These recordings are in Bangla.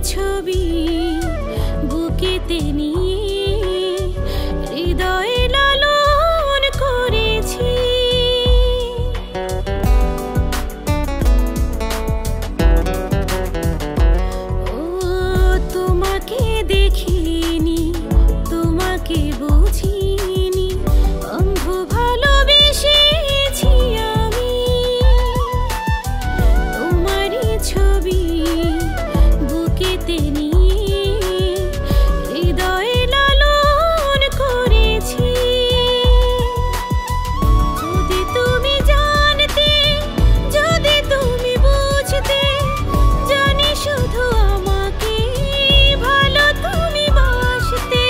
ছবি বুকেতে নিয়ে হৃদয়ে লালন করেছি। ও তোমাকে দেখিনি, তোমাকে বুঝিনি, অন্ধ ভালোবেসেছি আমি। তোমারই ছবি বুকেতে নিয়ে হৃদয়ে লালন করেছি। যদি তুমি জানতে, যদি তুমি বুঝতে, জানি শুধু আমাকে ভালো তুমি বাসতে।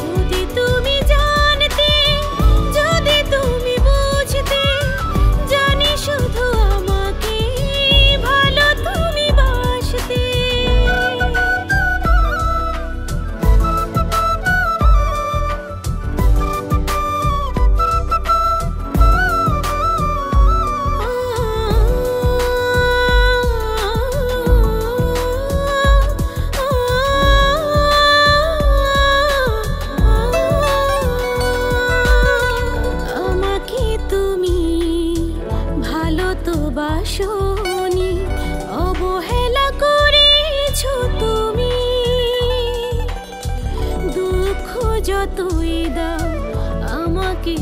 যদি তুমি জানতে, যদি তুমি বুঝতে, জানি শুধু আমাকে ভালো তুমি বাসতে। আমাকে তুমি ভালো তো বাসনি, অবহেলা করেছো তুমি। দুঃখ যতই দাও আমাকে